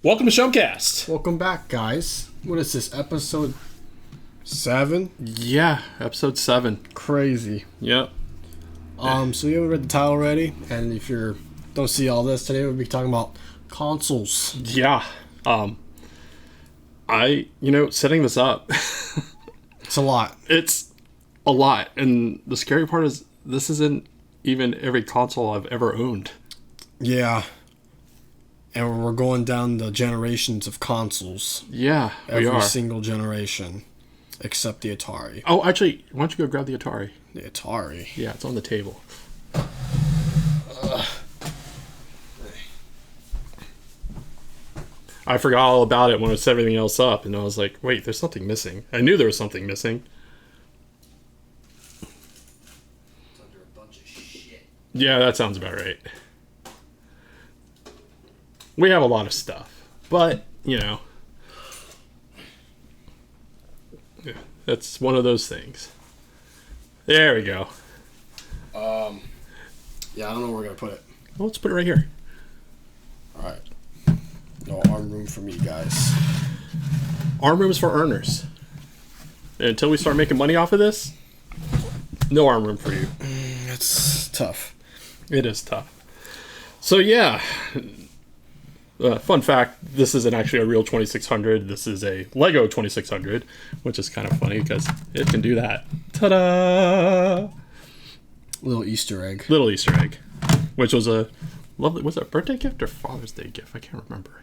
Welcome to ShumKast. Welcome back, guys. What is this, episode 7? Yeah, episode 7. Crazy. Yep. So you haven't read the title already, and if you don't see all this today, we'll be talking about consoles. Yeah. Setting this up, It's a lot. it's a lot. And the scary part is this isn't even every console I've ever owned. Yeah. And we're going down the generations of consoles. Yeah, we are. Every single generation, except the Atari. Oh, actually, why don't you go grab the Atari? The Atari. Yeah, it's on the table. I forgot all about it when I set everything else up, and I was like, wait, there's something missing. I knew there was something missing. It's under a bunch of shit. Yeah, that sounds about right. We have a lot of stuff, but, yeah, that's one of those things. There we go. Yeah, I don't know where we're going to put it. Well, let's put it right here. All right. No arm room for me, guys. Arm room is for earners. And until we start making money off of this, no arm room for you. It's tough. It is tough. So, yeah. Fun fact, this isn't actually a real 2600. This is a Lego 2600, which is kind of funny because it can do that. Ta-da! Little Easter egg. Little Easter egg, which was a lovely. Was it a birthday gift or Father's Day gift? I can't remember.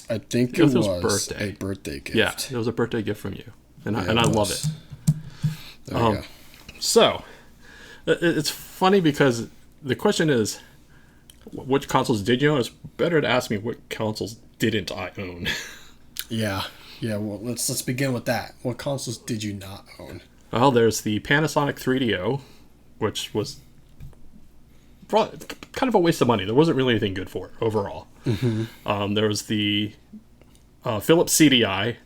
I think it was a birthday gift. Yeah, it was a birthday gift from you, and Yeah, I love it. There you go. So, it's funny because the question is, which consoles did you own? It's better to ask me what consoles didn't I own. Yeah. Well, let's begin with that. What consoles did you not own? Well, there's the Panasonic 3DO, which was kind of a waste of money. There wasn't really anything good for it overall. Mm-hmm. There was the Philips CDI,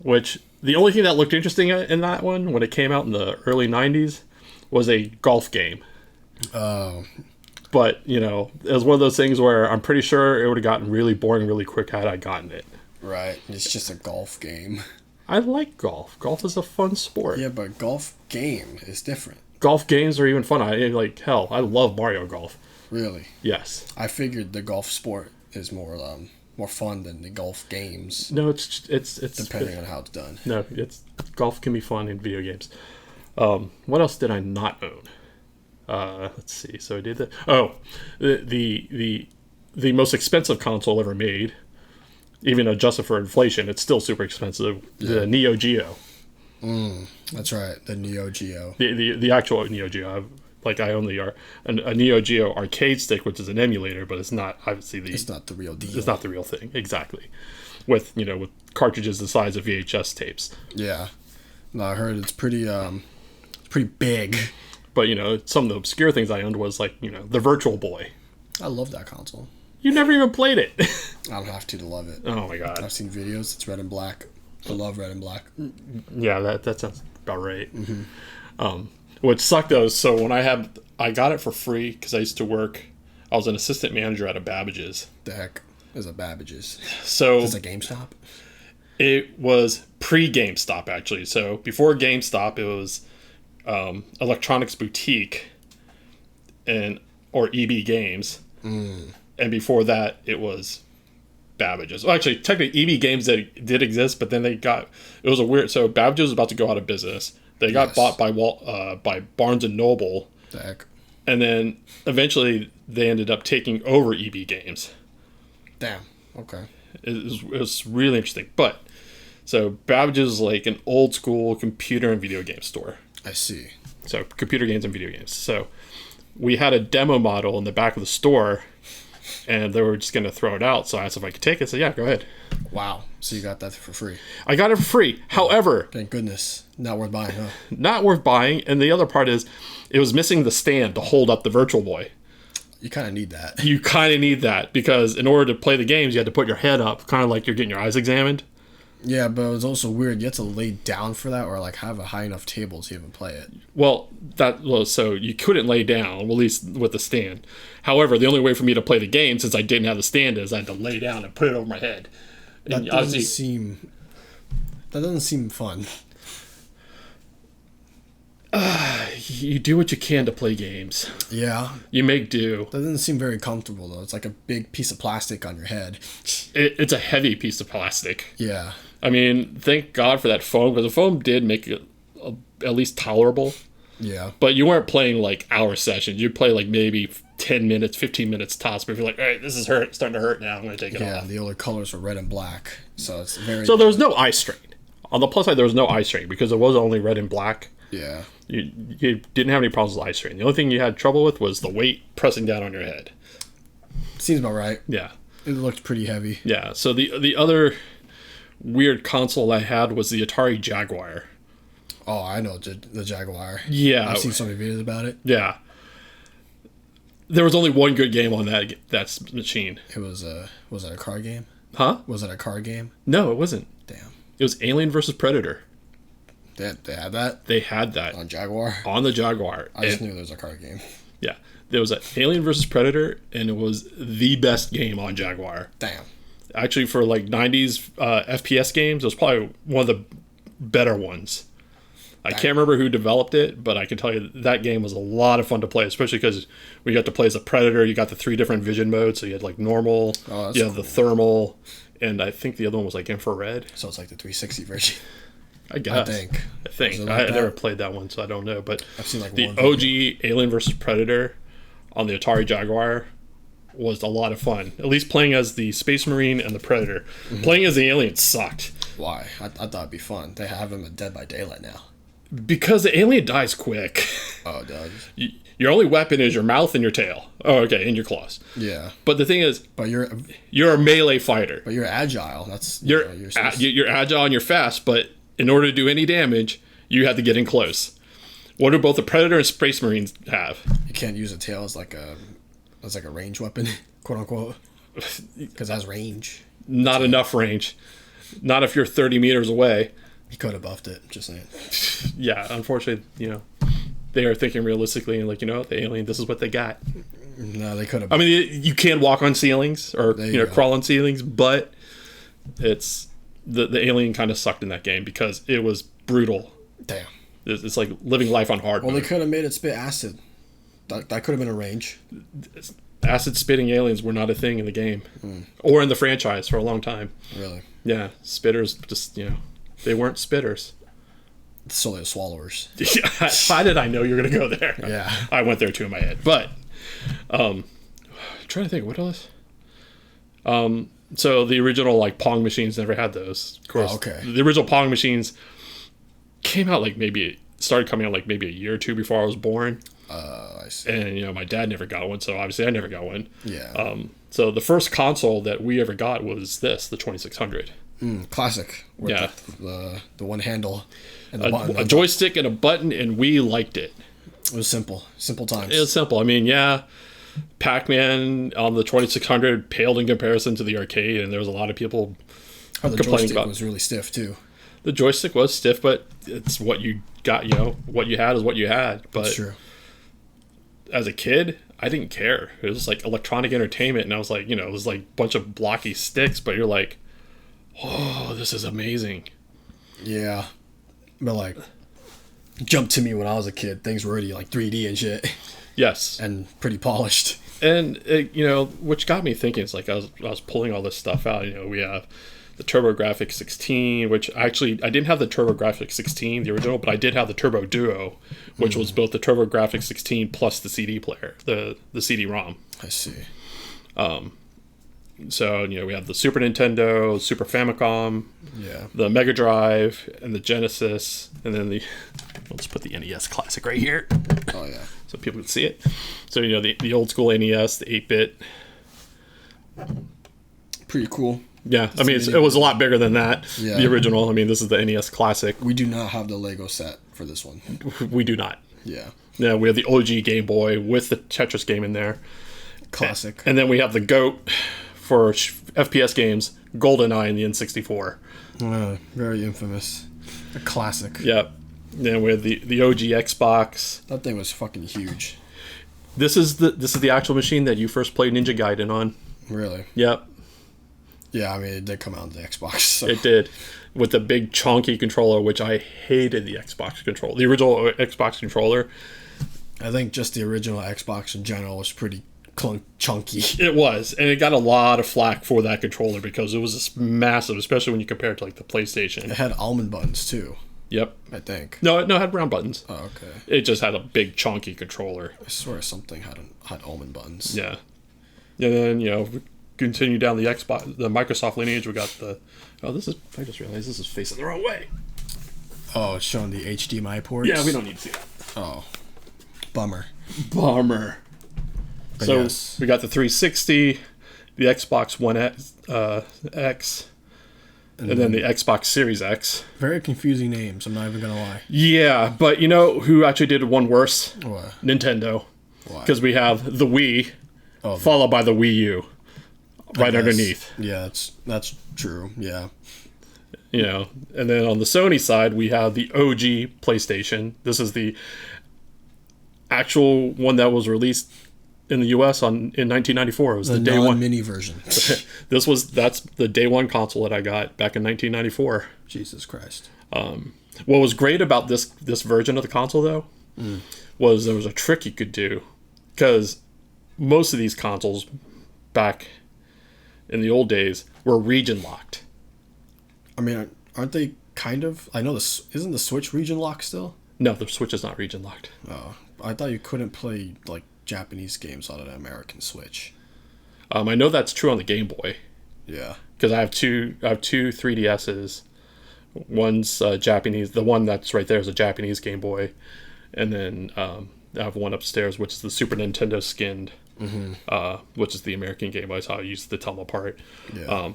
which the only thing that looked interesting in that one when it came out in the early 90s was a golf game. Oh. But, it was one of those things where I'm pretty sure it would have gotten really boring really quick had I gotten it. Right. It's just a golf game. I like golf. Golf is a fun sport. Yeah, but golf game is different. Golf games are even fun. I love Mario Golf. Really? Yes. I figured the golf sport is more fun than the golf games. No, it's depending on how it's done. No, golf can be fun in video games. What else did I not own? Let's see. So I did that. Oh, the most expensive console ever made, even adjusted for inflation, it's still super expensive. Yeah. The Neo Geo. That's right. The Neo Geo. The actual Neo Geo. I own a Neo Geo arcade stick, which is an emulator, but it's not obviously it's not the real deal. It's not the real thing. Exactly. With cartridges the size of VHS tapes. Yeah. No, I heard it's pretty big. But, some of the obscure things I owned was, the Virtual Boy. I love that console. You never even played it. I don't have to love it. Oh, my God. I've seen videos. It's red and black. I love red and black. Yeah, that sounds about right. Mm-hmm. What sucked, though, so when I got it for free because I used to work. I was an assistant manager at a Babbage's. The heck is a Babbage's? So is it a GameStop? It was pre-GameStop, actually. So before GameStop, it was... Electronics Boutique or EB Games, and before that it was Babbage's. Well, actually, technically EB Games did exist, but then it was a weird. So Babbage's was about to go out of business. They got bought by Barnes and Noble. The heck. And then eventually they ended up taking over EB Games. Damn. Okay. It was really interesting, but so Babbage's is like an old school computer and video game store. I see. So, computer games and video games. So, we had a demo model in the back of the store, and they were just going to throw it out. So, I asked if I could take it. So, yeah, go ahead. Wow. So, you got that for free. I got it for free. However... Thank goodness. Not worth buying, huh? Not worth buying. And the other part is, it was missing the stand to hold up the Virtual Boy. You kind of need that. You kind of need that, because in order to play the games, you had to put your head up, kind of like you're getting your eyes examined. Yeah, but it was also weird. You had to lay down for that, or like have a high enough table to even play it. Well, so you couldn't lay down, well, at least with the stand. However, the only way for me to play the game, since I didn't have the stand, is I had to lay down and put it over my head. That doesn't seem. That doesn't seem fun. You do what you can to play games. Yeah. You make do. That doesn't seem very comfortable though. It's like a big piece of plastic on your head. It's a heavy piece of plastic. Yeah. I mean, thank God for that foam, because the foam did make it at least tolerable. Yeah. But you weren't playing like hour sessions. You'd play like maybe 10 minutes, 15 minutes tops. But if you're like, all right, this is starting to hurt now, I'm going to take it off. Yeah, the older colors were red and black. So it's very. So there was no eye strain. On the plus side, there was no eye strain because it was only red and black. Yeah. You didn't have any problems with eye strain. The only thing you had trouble with was the weight pressing down on your head. Seems about right. Yeah. It looked pretty heavy. Yeah. So the other weird console I had was the Atari Jaguar. Oh, I know the Jaguar. Yeah. I've seen so many videos about it. Yeah. There was only one good game on that machine. It was it a card game? Huh? Was it a card game? No, it wasn't. Damn. It was Alien versus Predator. They had that? They had that. On Jaguar? On the Jaguar. I just knew there was a card game. Yeah. There was an Alien versus Predator, and it was the best game on Jaguar. Damn. Actually, for like 90s FPS games, it was probably one of the better ones. I can't remember who developed it, but I can tell you that game was a lot of fun to play, especially because we got to play as a Predator. You got the 3 different vision modes, so you had like normal, you had the thermal, and I think the other one was like infrared. So it's like the 360 version. I guess. I think. I never played that one, so I don't know. But I've seen like the one OG Alien vs. Predator on the Atari Jaguar was a lot of fun. At least playing as the Space Marine and the Predator. Mm-hmm. Playing as the alien sucked. Why? I thought it'd be fun. They have him in Dead by Daylight now. Because the alien dies quick. Oh, it does. Your only weapon is your mouth and your tail. Oh, okay, and your claws. Yeah. But the thing is, but you're a melee fighter. But you're agile. That's you're agile and you're fast. But in order to do any damage, you have to get in close. What do both the Predator and Space Marines have? You can't use a tail as like a range weapon, quote unquote, because it has range. Not enough range. Not if you're 30 meters away. You could have buffed it. Just saying. Yeah, unfortunately, they are thinking realistically and like, the alien, this is what they got. No, they could have. I mean, you can walk on ceilings or crawl on ceilings, but it's the alien kind of sucked in that game because it was brutal. Damn. It's like living life on hard. Well, they could have made it spit acid. That could have been a range. Acid spitting aliens were not a thing in the game or in the franchise for a long time. Really? Yeah, spitters just they weren't spitters. So they're swallowers. Yeah, how did I know you were going to go there? Yeah. I went there too in my head. But I'm trying to think, what else? So the original like Pong machines never had those. Of course. Oh, okay. The original Pong machines came out started coming out like maybe a year or two before I was born. I see. And my dad never got one, so obviously I never got one. Yeah. So the first console that we ever got was the 2600. Classic. With the one handle and the button. A joystick and a button, and we liked it. It was simple. Simple times. It was simple. I mean, yeah, Pac-Man on the 2600 paled in comparison to the arcade, and there was a lot of people complaining about. The joystick was really stiff too. The joystick was stiff, but it's what you got. What you had is what you had. But that's true. As a kid, I didn't care. It was like electronic entertainment, and I was like, it was like a bunch of blocky sticks, but you're like, oh, this is amazing. Yeah. But like, jumped to me when I was a kid. Things were already like 3D and shit. Yes. And pretty polished. And, which got me thinking, it's like I was pulling all this stuff out. We have the TurboGrafx 16, which actually, I didn't have the TurboGrafx 16, the original, but I did have the Turbo Duo, which was both the TurboGrafx 16 plus the CD player, the CD-ROM. I see. So, we have the Super Nintendo, Super Famicom, the Mega Drive, and the Genesis, and then let's put the NES Classic right here. Oh, yeah. So people can see it. So, the old school NES, the 8-bit. Pretty cool. Yeah, I mean, it was a lot bigger than that, the original. I mean, this is the NES Classic. We do not have the Lego set for this one. We do not. Yeah. Yeah, we have the OG Game Boy with the Tetris game in there. Classic. And then we have the GOAT for FPS games, GoldenEye and the N64. Very infamous. A classic. Yep. Then we had the OG Xbox. That thing was fucking huge. This is the actual machine that you first played Ninja Gaiden on. Really? Yep. Yeah, I mean, it did come out on the Xbox. So. It did. With the big chunky controller, which I hated the Xbox controller. The original Xbox controller. I think just the original Xbox in general was pretty chunky. It was. And it got a lot of flack for that controller because it was just massive, especially when you compare it to like the PlayStation. It had almond buttons too. Yep. I think. No, it had round buttons. Oh, okay. It just had a big chunky controller. I swear something had almond buttons. Yeah. And then, we continue down the Microsoft lineage. We got I just realized this is facing the wrong way. Oh, it's showing the HDMI ports? Yeah, we don't need to see that. Oh. Bummer. But so yes. We got the 360, the Xbox One X, and then the Xbox Series X. Very confusing names, I'm not even going to lie. Yeah, but you know who actually did one worse? What? Nintendo. Why? Because we have the Wii, followed by the Wii U, right underneath. Yeah, that's true, yeah. And then on the Sony side, we have the OG PlayStation. This is the actual one that was released in the U.S. in 1994. It was the day one mini version. That's the day one console that I got back in 1994. Jesus Christ. What was great about this version of the console though was there was a trick you could do, because most of these consoles back in the old days were region locked. I mean, aren't they kind of? I know isn't the Switch region locked still? No, the Switch is not region locked. Oh, I thought you couldn't play like Japanese games on an American Switch. I know that's true on the Game Boy. Yeah. Because I have two 3DSs. One's Japanese. The one that's right there is a Japanese Game Boy, and then I have one upstairs, which is the Super Nintendo skinned, which is the American Game Boy. So I use to tell them apart. Yeah.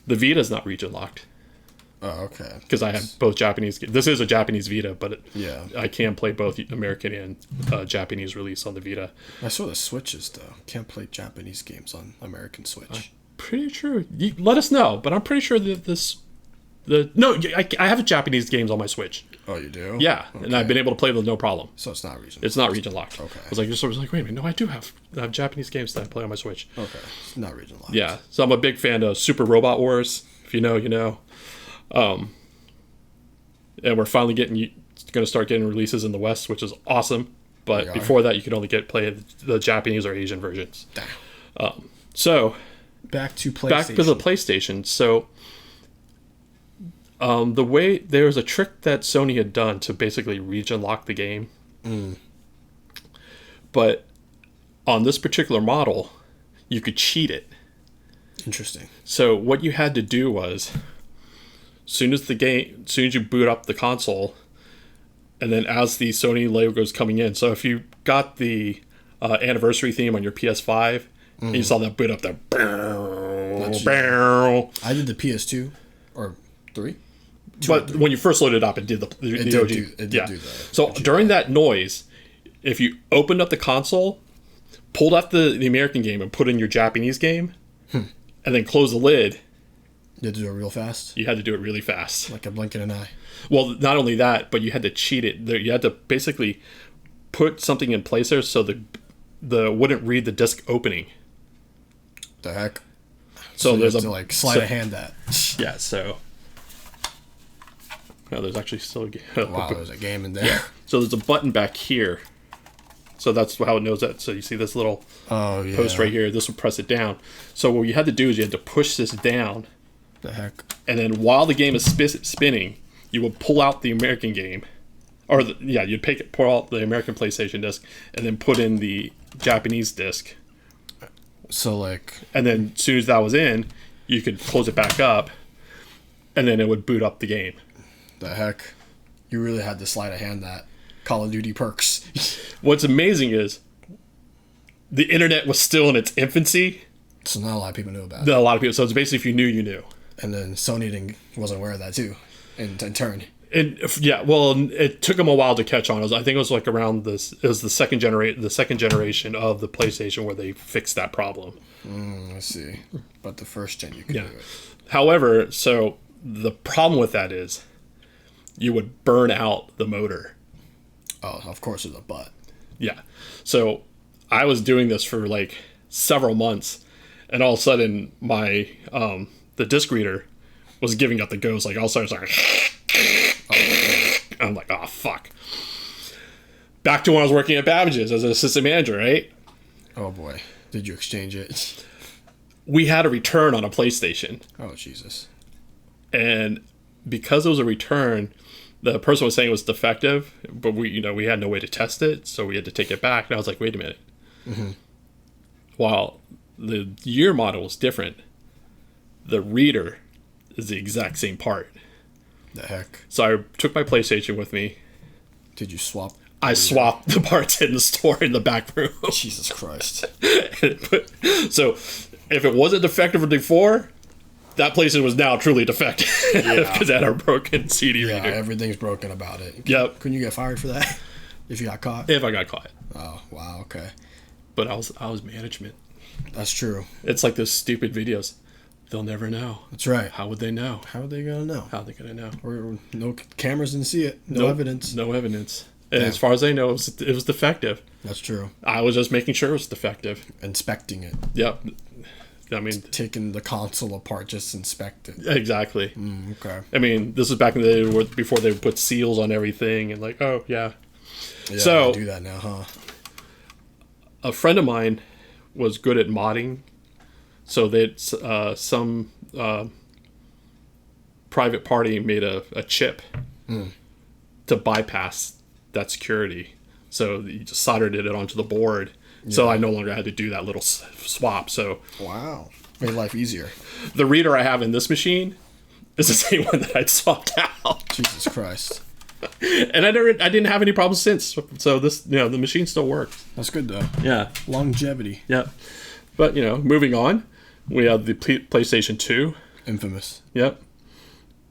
The Vita's not region locked. Oh, okay. Because I have both Japanese. This is a Japanese Vita, but I can play both American and Japanese release on the Vita. I saw the Switches though. Can't play Japanese games on American Switch. I'm pretty sure. Let us know, but I'm pretty sure that I have Japanese games on my Switch. Oh, you do? Yeah, okay. And I've been able to play them no problem. So it's not region. It's not region locked. Okay. I was like, wait a minute. No, I do have Japanese games that I play on my Switch. Okay, it's not region locked. Yeah, so I'm a big fan of Super Robot Wars. If you know, you know. And we're finally going to start getting releases in the West, which is awesome. But before that, you could only play the Japanese or Asian versions. So back to the PlayStation. So the way there was a trick that Sony had done to basically region lock the game, but on this particular model, you could cheat it. Interesting. So what you had to do was, as soon as you boot up the console, and then as the Sony logo is coming in, so if you got the anniversary theme on your PS5, and you saw that boot up there, I did the PS2 or 3. But when you first loaded it up, it did the OG. It did do that. So during that noise, if you opened up the console, pulled out the American game and put in your Japanese game, and then close the lid, you had to do it real fast? You had to do it really fast. Like a blink of an eye. Well, not only that, but you had to cheat it. You had to basically put something in place there so the wouldn't read the disc opening. The heck? So there's to sleight of hand that. Yeah, so... No, there's actually still a game. Wow, there's a game in there. So there's a button back here. So that's how it knows that. So you see this little post right here. This will press it down. So what you had to do is you had to push this down. The heck? And then while the game is spinning, you would pull out the American game. Or, you'd pull out the American PlayStation disc and then put in the Japanese disc. So, And then as soon as that was in, you could close it back up, and then it would boot up the game. The heck? You really had to sleight of hand that. Call of Duty perks. What's amazing is the internet was still in its infancy. So not a lot of people knew about it. A lot of people. So it's basically if you knew, you knew. And then Sony wasn't aware of that too, in turn. It took them a while to catch on. I think it was around this. It was the second generation of the PlayStation where they fixed that problem. I see. But the first gen, you could do it. However, so the problem with that is you would burn out the motor. Oh, of course there's a but. Yeah. So I was doing this for like several months, and all of a sudden my the disc reader was giving up the ghost. Like all of a sudden it's like I'm like, oh fuck. Back to when I was working at Babbage's as an assistant manager, right? Oh boy. Did you exchange it? We had a return on a PlayStation. Oh Jesus. And because it was a return, the person was saying it was defective, but we had no way to test it, so we had to take it back. And I was like, wait a minute. Mm-hmm. While the year model was different, the reader is the exact same part. The heck? So I took my PlayStation with me. Did you swap? I swapped the parts in the store in the back room. Jesus Christ. So if it wasn't defective before, that PlayStation was now truly defective because it had a broken CD reader. Yeah, everything's broken about it. Yep. Couldn't you get fired for that if you got caught? If I got caught. Oh, wow, okay. But I was management. That's true. It's like those stupid videos. They'll never know. That's right. How would they know? How are they going to know? How are they going to know? Or no cameras didn't see it. No evidence. No evidence. And as far as I know, it was defective. That's true. I was just making sure it was defective. Inspecting it. Yep. I mean, taking the console apart, just inspect it. Exactly. Okay. I mean, this was back in the day before they would put seals on everything and like, oh, yeah. Yeah, so, they do that now, huh? A friend of mine was good at modding. So they some private party made a chip to bypass that security. So you just soldered it onto the board. Yeah. So I no longer had to do that little swap. So wow, made life easier. The reader I have in this machine is the same one that I'd swapped out. Jesus Christ. And I didn't have any problems since. So this, the machine still works. That's good though. Yeah. Longevity. Yeah. But moving on, we have the PlayStation 2. Infamous. Yep.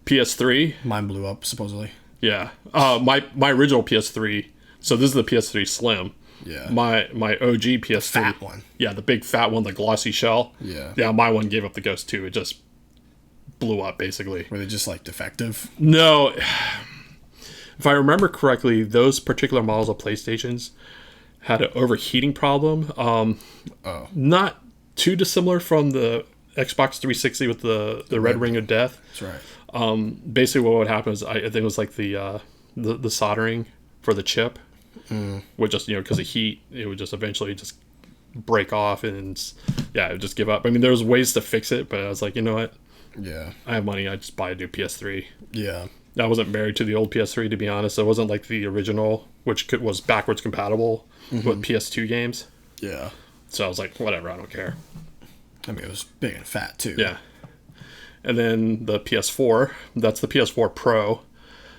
PS3. Mine blew up supposedly. Yeah. My original PS3. So this is the PS3 Slim. Yeah. My OG PS3. The fat one. Yeah, the big fat one, the glossy shell. Yeah. Yeah, my one gave up the ghost too. It just blew up basically. Were they just like defective? No. If I remember correctly, those particular models of PlayStations had an overheating problem. Not too dissimilar from the Xbox 360 with the red ring of death. That's right. Basically, what would happen is I think it was like the soldering for the chip would just because of heat, it would just eventually just break off and it would just give up. I mean, there was ways to fix it, but I was like, you know what? Yeah. I have money. I just buy a new PS3. Yeah. I wasn't married to the old PS3, to be honest. It wasn't like the original, which was backwards compatible with PS2 games. Yeah. So I was like, whatever, I don't care. I mean, it was big and fat, too. Yeah. And then the PS4, that's the PS4 Pro.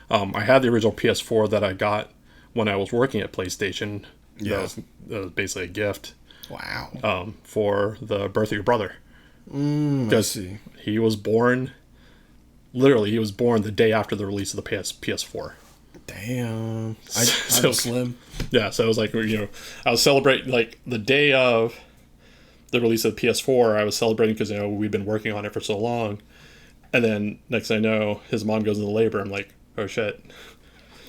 I had the original PS4 that I got when I was working at PlayStation. Yeah. That was basically a gift. Wow. For the birth of your brother. I see. He was born... Literally, he was born the day after the release of the PS4. Damn. I'm slim. Yeah, so it was like, I was celebrating, like, the day of the release of the PS4, I was celebrating because, we'd been working on it for so long. And then, next thing I know, his mom goes into labor. I'm like, oh, shit.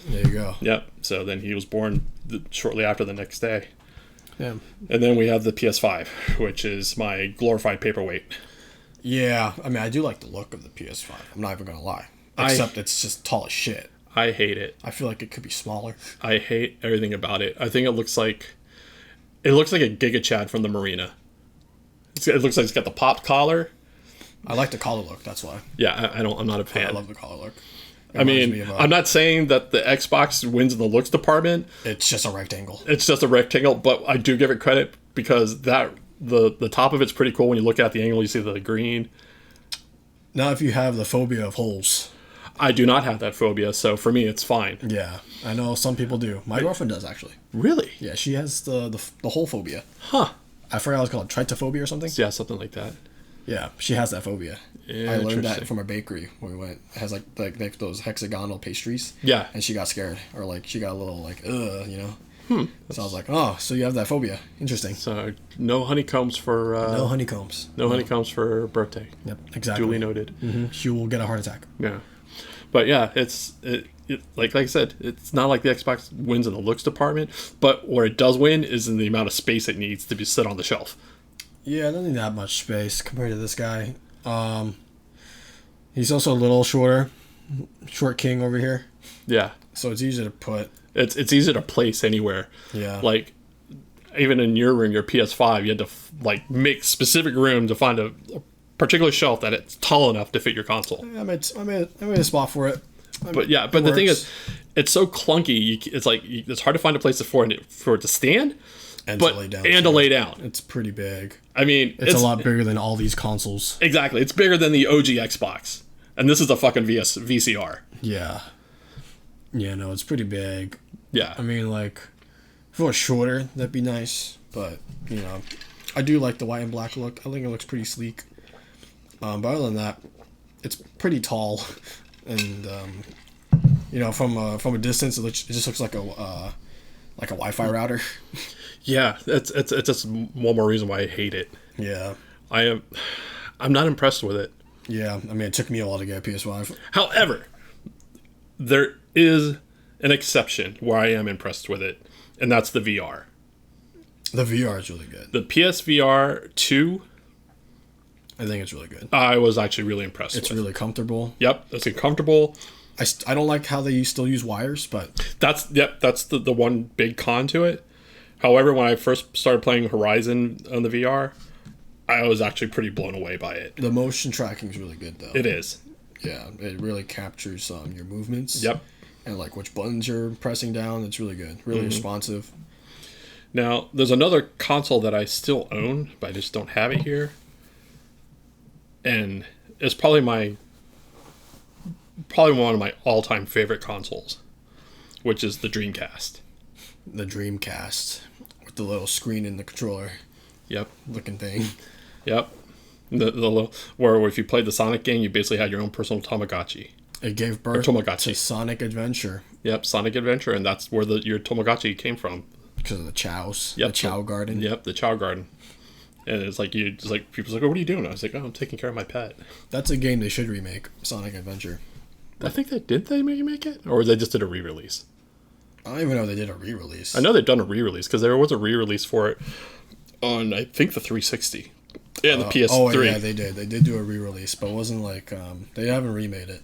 There you go. Yep. So then he was born shortly after the next day. Yeah. And then we have the PS5, which is my glorified paperweight. Yeah, I mean, I do like the look of the PS5. I'm not even going to lie. Except it's just tall as shit. I hate it. I feel like it could be smaller. I hate everything about it. I think it looks like a Giga Chad from the Marina. It looks like it's got the popped collar. I like the collar look, that's why. Yeah, I'm not a fan. I love the collar look. I'm not saying that the Xbox wins in the looks department. It's just a rectangle. It's just a rectangle, but I do give it credit because the top of it's pretty cool. When you look at the angle, you see the green. Now, if you have the phobia of holes. I do not have that phobia, so for me, it's fine. Yeah, I know some people do. My girlfriend does, actually. Really? Yeah, she has the hole phobia. Huh. I forgot what it's called. Trypophobia or something? Yeah, something like that. Yeah, she has that phobia. I learned that from a bakery when we went. It has like those hexagonal pastries. Yeah. And she got scared. Or like she got a little like, So I was like, oh, so you have that phobia. Interesting. So no honeycombs for No honeycombs. no honeycombs for birthday. Yep, exactly. Duly noted. She will get a heart attack. Yeah, but yeah, like I said, it's not like the Xbox wins in the looks department, but where it does win is in the amount of space it needs to be sit on the shelf. Yeah, I don't need that much space compared to this guy. He's also a little shorter. Short king over here. Yeah. So it's easy to put. It's easy to place anywhere. Yeah. Like, even in your room, your PS5, you had to like make specific room to find a particular shelf that it's tall enough to fit your console. I made a spot for it. But the thing is, it's so clunky. It's hard to find a place for it to stand, and to lay down. It's pretty big. I mean, it's a lot bigger than all these consoles. Exactly, it's bigger than the OG Xbox, and this is a fucking VCR. Yeah. Yeah, no, it's pretty big. Yeah. I mean, like, if it was shorter, that'd be nice. But, I do like the white and black look. I think it looks pretty sleek. But other than that, it's pretty tall. And, from a distance, it just looks like a Wi-Fi router. Yeah, it's just one more reason why I hate it. Yeah. I'm not impressed with it. Yeah, I mean, it took me a while to get a PS5. However, there is an exception where I am impressed with it, and that's the VR. The VR is really good. The PSVR 2, I think it's really good. I was actually really impressed with. It's really comfortable. Yep, it's comfortable. I don't like how they still use wires, but... That's the one big con to it. However, when I first started playing Horizon on the VR, I was actually pretty blown away by it. The motion tracking is really good, though. It is. Yeah, it really captures your movements. Yep. And like which buttons you're pressing down. It's really good. Really responsive. Now, there's another console that I still own, but I just don't have it here. And it's probably one of my all-time favorite consoles, which is the Dreamcast. The Dreamcast. With the little screen in the controller. Yep. Looking thing. Yep. The little, where if you played the Sonic game, you basically had your own personal Tamagotchi. It gave birth to Sonic Adventure. Yep, Sonic Adventure, and that's where your Tamagotchi came from. Because of the chows. Yep. The chow garden. Yep, the chow garden. And it's like people's like, oh, what are you doing? I was like, oh, I'm taking care of my pet. That's a game they should remake, Sonic Adventure. I think they make it, or they just did a re-release. I don't even know if they did a re-release. I know they've done a re-release because there was a re-release for it on, I think, the 360 and the PS3. Oh yeah, they did. They did do a re-release, but it wasn't like they haven't remade it.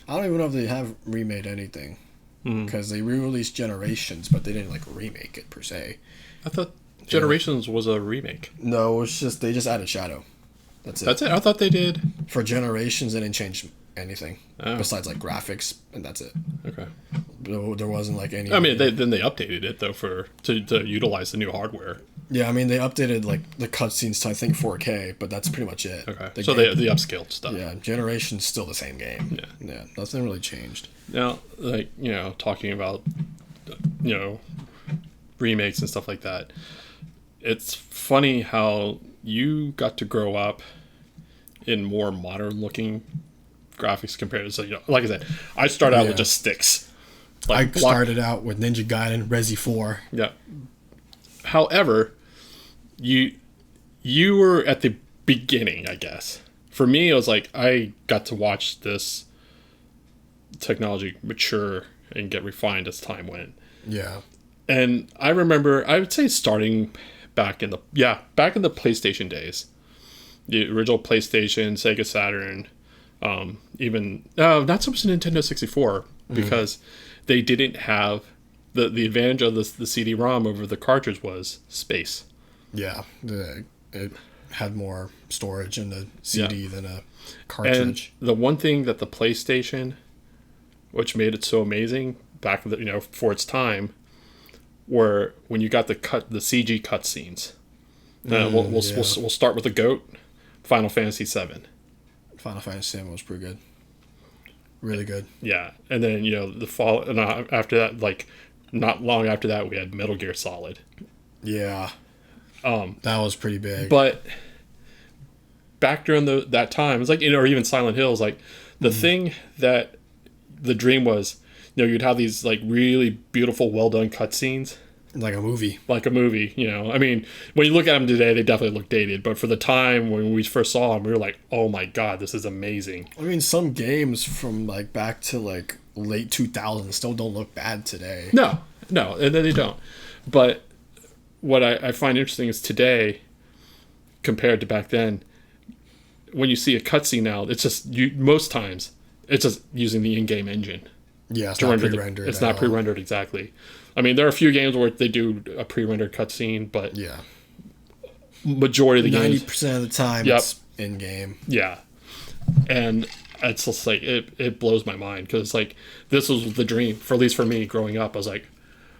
I don't even know if they have remade anything because they re-released Generations, but they didn't like remake it per se. I thought Generations was a remake. No, it's just they just added Shadow. That's it. That's it. I thought they did. For Generations, they didn't change anything besides like graphics, and that's it. Okay. There wasn't like any. I mean, they updated it though to utilize the new hardware. Yeah, I mean they updated like the cutscenes to I think 4K, but that's pretty much it. Okay. So they upscaled stuff. Yeah, Generation's still the same game. Yeah, nothing really changed. Now, like talking about remakes and stuff like that, it's funny how you got to grow up in more modern looking graphics compared to like I said, I started out with just sticks. I started out with Ninja Gaiden, Resi 4. Yeah. However, you were at the beginning, I guess. For me, it was like I got to watch this technology mature and get refined as time went. Yeah. And I remember, I would say starting back in the PlayStation days, the original PlayStation, Sega Saturn, even not so much the Nintendo 64 because they didn't have the advantage of the CD-ROM over the cartridge was space. Yeah, it had more storage in the CD than a cartridge. And the one thing that the PlayStation, which made it so amazing back for its time, were when you got the CG cutscenes. We'll start with the GOAT, Final Fantasy VII. Final Fantasy VII was pretty good. Really good. Yeah, and then the fall, and after that, like not long after that, we had Metal Gear Solid. Yeah, that was pretty big. But back during that time, it's like or even Silent Hill, like the thing that the dream was, you'd have these like really beautiful, well done cutscenes Like a movie. Like a movie, you know. I mean, when you look at them today, they definitely look dated. But for the time when we first saw them, we were like, "Oh my god, this is amazing." I mean, some games from like back to like late 2000s still don't look bad today. No, and they don't. But what I find interesting is today, compared to back then, when you see a cutscene now, it's just most times it's just using the in-game engine. Yeah, it's not pre-rendered. It's not pre-rendered exactly. I mean, there are a few games where they do a pre-rendered cutscene, but yeah, majority of the 90% of the time it's in-game. Yeah, and it's just like it blows my mind because it's like this was the dream for at least for me growing up. I was like,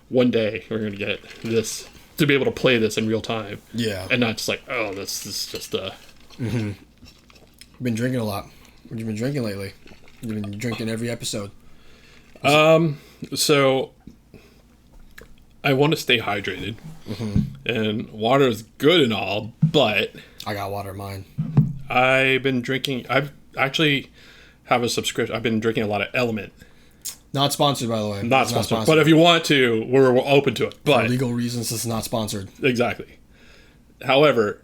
one day we're gonna get this to be able to play this in real time. Yeah, and not just like, oh, this is just a. Mm-hmm. Been drinking a lot. What have you been drinking lately? You've been drinking every episode. So I want to stay hydrated, and water is good and all, but I got water in mine. I've been drinking. I've actually have a subscription. I've been drinking a lot of Element. Not sponsored, by the way. Not sponsored. But if you want to, we're open to it. But for legal reasons, it's not sponsored. Exactly. However,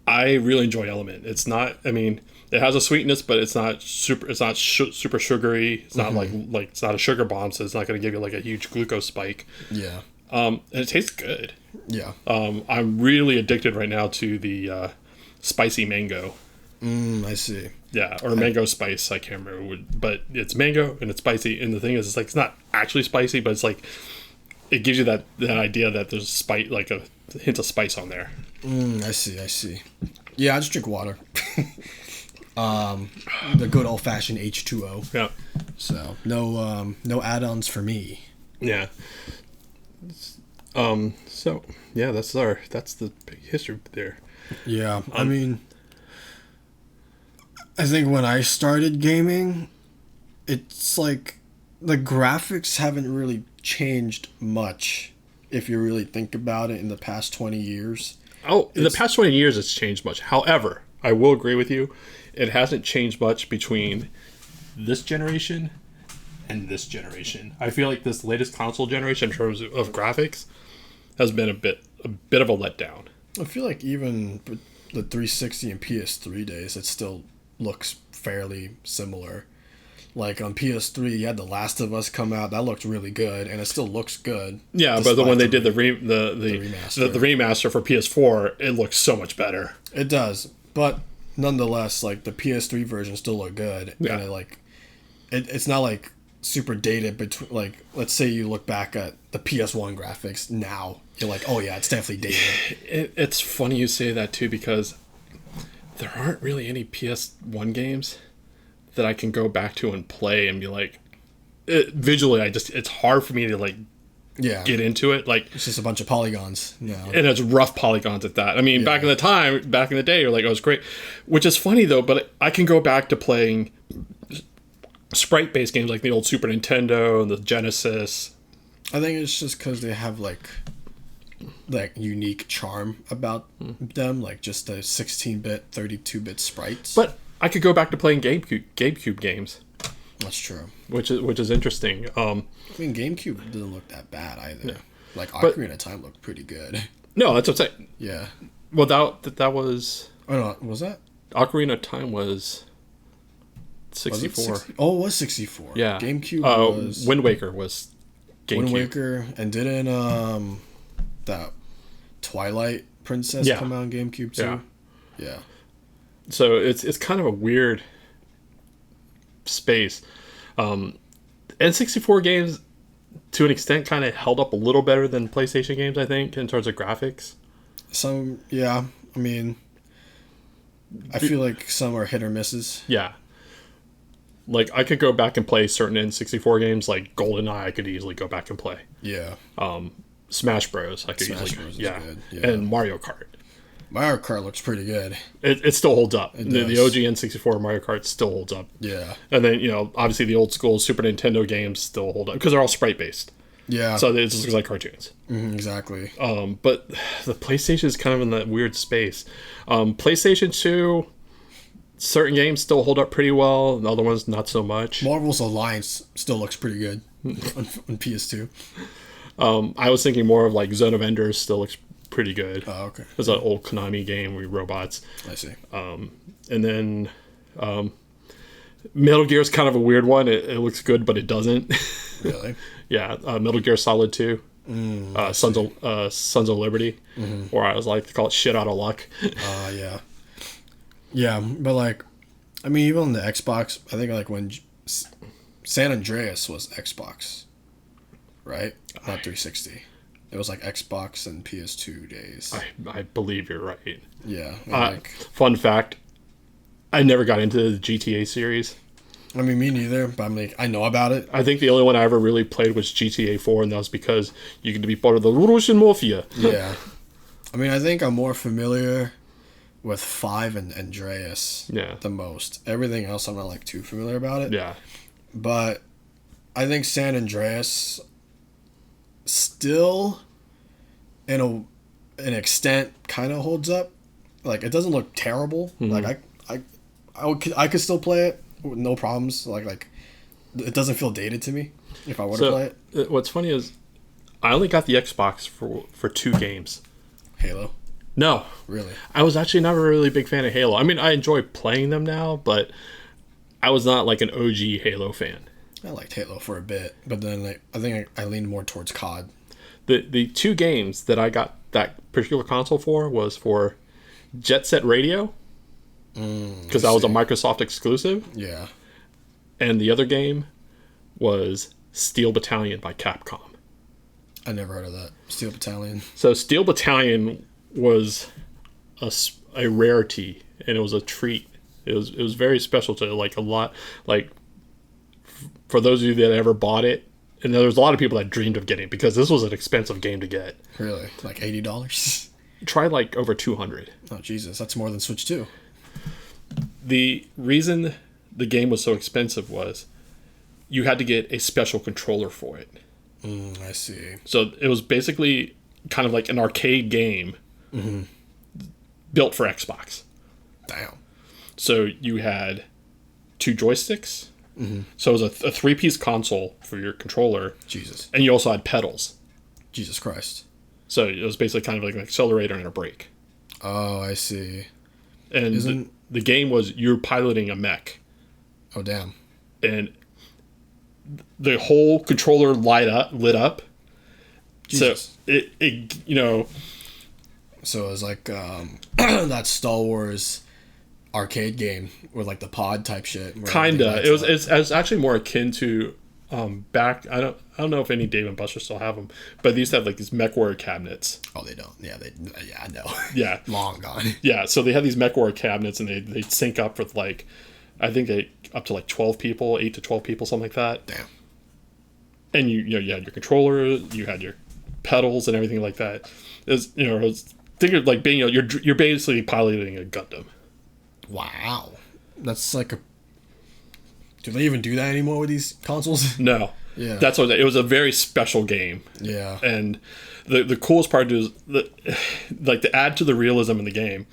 I really enjoy Element. It's not. I mean, it has a sweetness, but it's not super. It's not super sugary. It's not like it's not a sugar bomb, so it's not going to give you like a huge glucose spike. Yeah. And it tastes good. Yeah. I'm really addicted right now to the spicy mango. I see. Yeah, or mango spice. I can't remember, but it's mango and it's spicy. And the thing is, it's like it's not actually spicy, but it's like it gives you that idea that there's spice, like a hint of spice on there. I see. Yeah, I just drink water. The good old fashioned H2O. Yeah. So no add-ons for me. Yeah. So yeah, that's the big history there. Yeah, I mean, I think when I started gaming, it's like the graphics haven't really changed much if you really think about it in the past 20 years. Oh, in the past 20 years, it's changed much. However, I will agree with you. It hasn't changed much between this generation and this generation. I feel like this latest console generation, in terms of graphics, has been a bit of a letdown. I feel like even the 360 and PS3 days, it still looks fairly similar. Like on PS3, you had The Last of Us come out. That looked really good, and it still looks good. Yeah, but when they did the remaster for PS4, it looks so much better. It does, but nonetheless, like the PS3 version still looked good. Yeah. And it's not like super dated. Between like, let's say you look back at the PS1 graphics now, you're like, oh yeah, it's definitely dated. It's funny you say that too, because there aren't really any PS1 games that I can go back to and play and be like, visually, it's hard for me to like get into it. Like, it's just a bunch of polygons. Yeah. And it's rough polygons at that. I mean, back in the day, you're like, oh, it's great. Which is funny though, but I can go back to playing sprite-based games like the old Super Nintendo and the Genesis. I think it's just because they have like unique charm about them, like just the 16-bit, 32-bit sprites. But I could go back to playing GameCube games. That's true. Which is interesting. I mean, GameCube doesn't look that bad either. Yeah. Like Ocarina of Time looked pretty good. No, that's what I'm saying. Yeah. Well, that was. Oh no, was that? Ocarina of Time was 64. Was it it was 64. Yeah. GameCube was. Wind Waker was GameCube. Wind Waker, and didn't that Twilight Princess come out on GameCube too? Yeah. So it's kind of a weird space. N64 games, to an extent, kind of held up a little better than PlayStation games, I think, in terms of graphics. Some, yeah. I mean, I feel like some are hit or misses. Yeah. Like, I could go back and play certain N64 games, like GoldenEye, I could easily go back and play. Yeah. Smash Bros. I could easily go. Yeah. And Mario Kart. Mario Kart looks pretty good. It still holds up. The OG N64 Mario Kart still holds up. Yeah. And then, obviously the old school Super Nintendo games still hold up because they're all sprite based. Yeah. So it just looks like cartoons. Exactly. But the PlayStation is kind of in that weird space. PlayStation 2, certain games still hold up pretty well, and other ones not so much. Marvel's Alliance still looks pretty good on PS2. I was thinking more of like Zone of Enders. Still looks pretty good. Oh, okay. It's an old Konami game with robots. I see. And then Metal Gear is kind of a weird one. It looks good, but it doesn't. Really? Yeah, Metal Gear Solid 2. Sons of Liberty, or I was like to call it shit out of luck. Yeah. Yeah, but like, I mean, even on the Xbox, I think like when San Andreas was Xbox, right? Not 360. It was like Xbox and PS2 days. I believe you're right. Yeah. Fun fact, I never got into the GTA series. I mean, me neither, but I'm like, I know about it. I think the only one I ever really played was GTA 4, and that was because you get to be part of the Russian Mafia. Yeah. I mean, I think I'm more familiar with 5 and Andreas the most. Everything else, I'm not like too familiar about it. Yeah. But I think San Andreas still, in an extent, kind of holds up. Like, it doesn't look terrible. Like, I could still play it with no problems. Like it doesn't feel dated to me if I were to play it. What's funny is I only got the Xbox for 2 games. Halo? No. Really? I was actually never a really big fan of Halo. I mean, I enjoy playing them now, but I was not like an OG Halo fan. I liked Halo for a bit, but then I think I leaned more towards COD. The 2 games that I got that particular console for was for Jet Set Radio, because that was a Microsoft exclusive. Yeah. And the other game was Steel Battalion by Capcom. I never heard of that. Steel Battalion. So Steel Battalion was a rarity, and it was a treat. It was very special to like a lot. Like for those of you that ever bought it, and there was a lot of people that dreamed of getting it because this was an expensive game to get. Really? Like $80? Try like over 200. Oh Jesus, that's more than Switch 2. The reason the game was so expensive was you had to get a special controller for it. I see. So it was basically kind of like an arcade game built for Xbox. Damn. So you had 2 joysticks. So it was a 3-piece console for your controller. Jesus. And you also had pedals. Jesus Christ. So it was basically kind of like an accelerator and a brake. Oh, I see. And the game was you're piloting a mech. Oh, damn. And the whole controller lit up. Jesus. So it you know. So it was like that Star Wars arcade game with like the pod type shit. Kinda. It was actually more akin to back. I don't know if any Dave and Buster still have them, but they used to have like these MechWarrior cabinets. Oh, they don't. Yeah, I know. Yeah, long gone. Yeah, so they had these MechWarrior cabinets, and they sync up with like, I think they up to like 12 people, 8 to 12 people, something like that. Damn. And you had your controller, you had your pedals and everything like that. Think of like being you're basically piloting a Gundam. Wow, that's like a. Do they even do that anymore with these consoles? No. Yeah. That's what it was, a very special game. Yeah. And the coolest part is like to add to the realism in the game.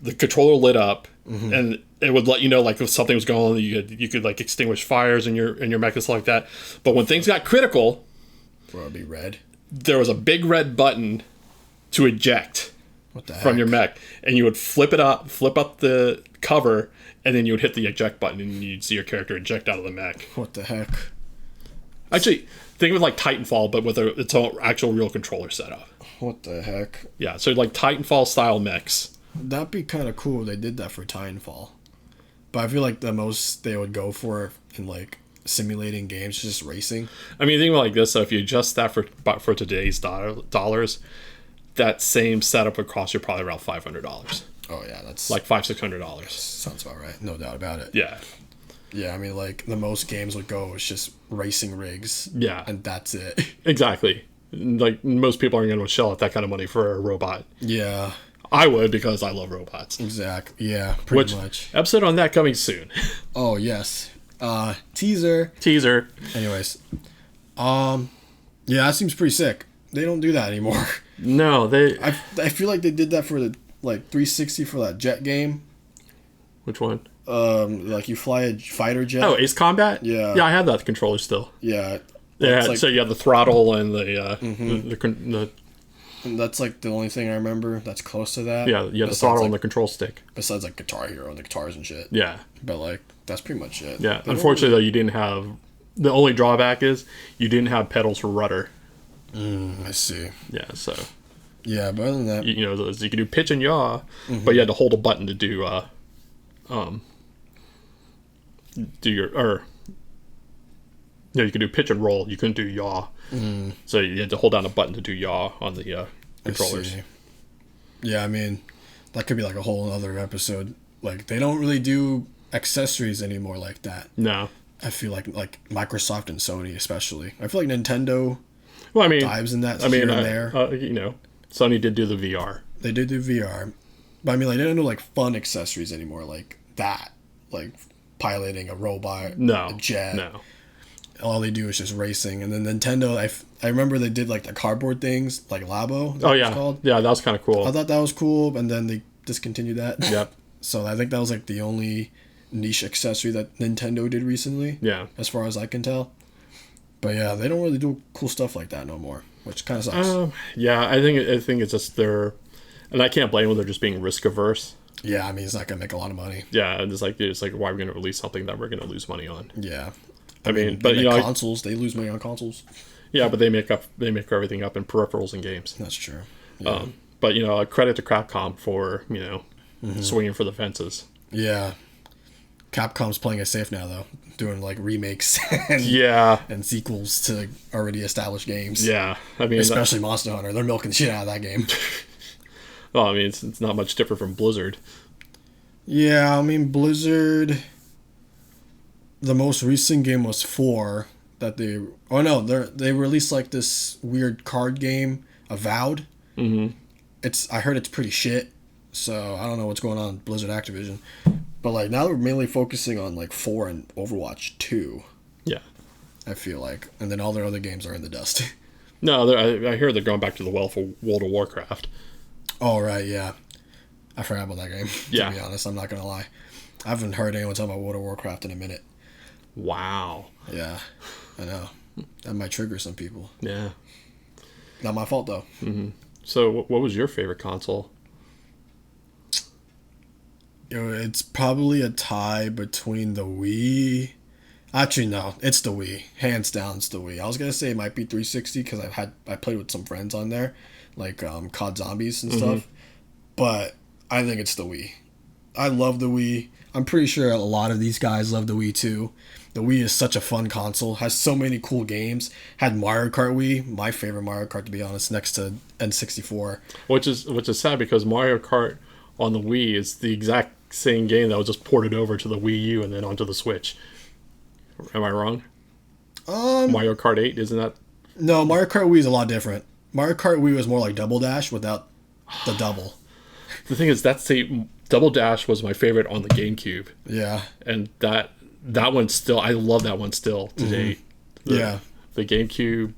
The controller lit up, and it would let you know like if something was going on. You could like extinguish fires in your mech and stuff like that. But when things got critical, Will it be red? There was a big red button to eject from your mech, and you would flip up the cover, and then you would hit the eject button, and you'd see your character eject out of the mech. What the heck? Actually, think of it like Titanfall, but with its own actual real controller setup. What the heck? Yeah, so like Titanfall style mechs. That'd be kind of cool if they did that for Titanfall. But I feel like the most they would go for in like simulating games is just racing. I mean, think like this: so if you adjust that for today's dollars, that same setup would cost you probably around $500. Oh yeah, that's like $500-$600. Sounds about right. No doubt about it. Yeah. Yeah, I mean, like the most games would go is just racing rigs. Yeah. And that's it. Exactly. Like most people aren't going to shell out that kind of money for a robot. Yeah. I would because I love robots. Exactly. Yeah, pretty much. Episode on that coming soon. Oh yes. Teaser. Anyways, yeah, that seems pretty sick. They don't do that anymore. No, they. I feel like they did that for the like 360 for that jet game. Which one? Like you fly a fighter jet. Oh, Ace Combat. Yeah. Yeah, I have that controller still. Yeah. Yeah, like, so you have the throttle and the and that's like the only thing I remember that's close to that. yeah, you have the throttle and the control stick. Besides like Guitar Hero and the guitars and shit. Yeah. But like that's pretty much it. Yeah. Unfortunately, though, you didn't have. The only drawback is you didn't have pedals for rudder. I see. Yeah. So. Yeah, but other than that, You know, you can do pitch and yaw, but you had to hold a button to do you could do pitch and roll. You couldn't do yaw. So you had to hold down a button to do yaw on the controllers. Yeah, I mean, that could be like a whole other episode. Like, they don't really do accessories anymore like that. No. I feel like Microsoft and Sony especially. I feel like Nintendo Well, I mean, dives in that here and there. You know, Sony did do the VR. They did do VR. But I mean, like, they don't do like fun accessories anymore like that. Like piloting a robot, a jet. No. All they do is just racing. And then Nintendo, I remember they did like the cardboard things, like Labo. Oh, yeah. Yeah, that was kind of cool. I thought that was cool, and then they discontinued that. Yep. So I think that was like the only niche accessory that Nintendo did recently. Yeah. As far as I can tell. But yeah, they don't really do cool stuff like that no more, which kind of sucks. Yeah, I think it's just and I can't blame them. They're just being risk averse. Yeah, I mean, it's not gonna make a lot of money. Yeah, and it's like why are we going to release something that we're going to lose money on? Yeah. I mean, but you know, consoles, they lose money on consoles. Yeah, but they make everything up in peripherals and games. That's true. Yeah. But you know, credit to Capcom for swinging for the fences. Yeah. Capcom's playing it safe now, though, doing like remakes and sequels to already established games. Yeah, I mean, especially Monster Hunter, they're milking the shit out of that game. Well, I mean, it's not much different from Blizzard. Yeah, I mean, Blizzard. The most recent game was 4 that they. Oh no, they released like this weird card game, Avowed. Mm-hmm. I heard it's pretty shit, so I don't know what's going on with Blizzard Activision. But like now they're mainly focusing on like 4 and Overwatch 2. Yeah. I feel like, and then all their other games are in the dust. No, I hear they're going back to the well for World of Warcraft. Oh right, yeah. I forgot about that game. Yeah. To be honest, I'm not gonna lie. I haven't heard anyone talk about World of Warcraft in a minute. Wow. Yeah, I know. That might trigger some people. Yeah. Not my fault, though. Mm-hmm. So, what was your favorite console? It's probably a tie between the Wii. Actually, no. It's the Wii. Hands down, it's the Wii. I was going to say it might be 360 because I played with some friends on there, like COD Zombies and stuff. But I think it's the Wii. I love the Wii. I'm pretty sure a lot of these guys love the Wii, too. The Wii is such a fun console. Has so many cool games. Had Mario Kart Wii, my favorite Mario Kart to be honest, next to N64. Which is sad because Mario Kart on the Wii is the exact same game that was just ported over to the Wii U and then onto the Switch. Am I wrong? Mario Kart 8, isn't that? No, Mario Kart Wii is a lot different. Mario Kart Wii was more like Double Dash without the double. The thing is, Double Dash was my favorite on the GameCube. Yeah. And that one still, I love that one still today. Yeah. The GameCube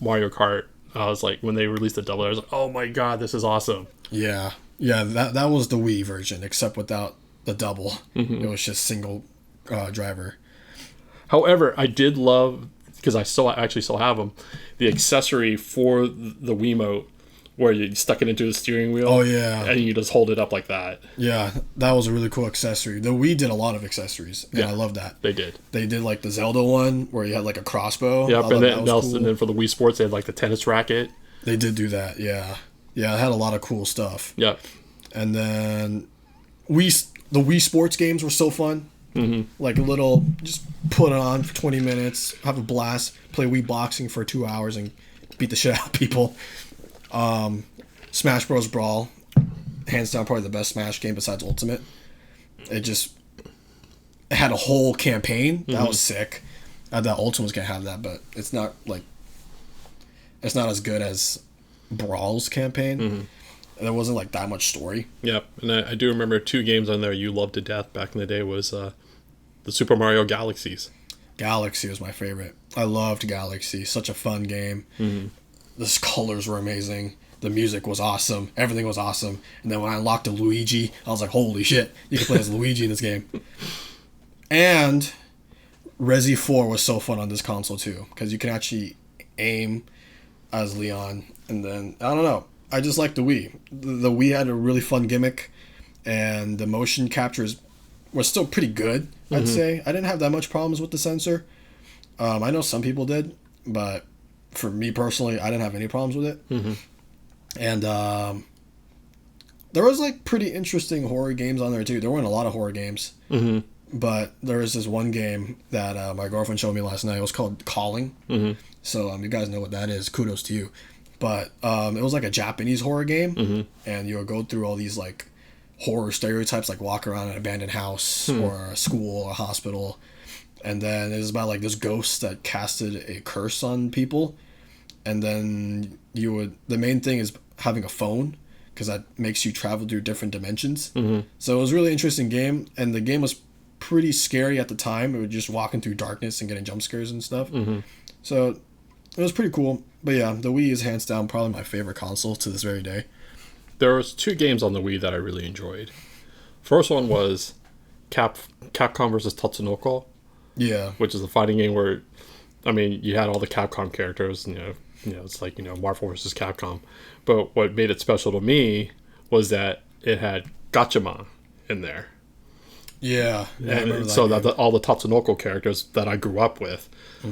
Mario Kart, I was like, when they released the double, I was like, oh my god, this is awesome. Yeah. Yeah, that was the Wii version, except without the double. It was just single driver. However, I did love, because I actually still have them, the accessory for the Wiimote where you stuck it into the steering wheel. Oh, yeah. And you just hold it up like that. Yeah, that was a really cool accessory. The Wii did a lot of accessories, and I love that. They did. They did like the Zelda one where you had like a crossbow. Yep, and then for the Wii Sports, they had like the tennis racket. They did do that, yeah. Yeah, it had a lot of cool stuff. Yep. And then the Wii Sports games were so fun. Mm-hmm. Like a little, just put it on for 20 minutes, have a blast, play Wii Boxing for 2 hours, and beat the shit out of people. Smash Bros. Brawl, hands down probably the best Smash game besides Ultimate. It had a whole campaign. That was sick. I thought Ultimate was going to have that, but it's not as good as Brawl's campaign. There wasn't like that much story. Yep, and I do remember 2 games on there you loved to death back in the day was the Super Mario Galaxies. Galaxy was my favorite. I loved Galaxy. Such a fun game. The colors were amazing. The music was awesome. Everything was awesome. And then when I unlocked a Luigi, I was like, holy shit, you can play as Luigi in this game. And Resi 4 was so fun on this console too, because you can actually aim as Leon, and then I don't know. I just like the Wii. The Wii had a really fun gimmick, and the motion captures was still pretty good. I'd say I didn't have that much problems with the sensor. I know some people did, but for me personally, I didn't have any problems with it. And there was like pretty interesting horror games on there too. There weren't a lot of horror games. But there was this one game that my girlfriend showed me last night. It was called Calling. So you guys know what that is. Kudos to you. But it was like a Japanese horror game. And you would go through all these like horror stereotypes, like walk around an abandoned house or a school or a hospital. And then it was about like this ghost that casted a curse on people. And then the main thing is having a phone, because that makes you travel through different dimensions. So it was a really interesting game. And the game was pretty scary at the time. It was just walking through darkness and getting jump scares and stuff. So it was pretty cool. But yeah, the Wii is hands down probably my favorite console to this very day. There was 2 games on the Wii that I really enjoyed. First one was Capcom versus Tatsunoko. Yeah. Which is a fighting game where, I mean, you had all the Capcom characters, it's like, Marvel versus Capcom. But what made it special to me was that it had Gatchaman in there. Yeah, and so that all the Tatsunoko characters that I grew up with.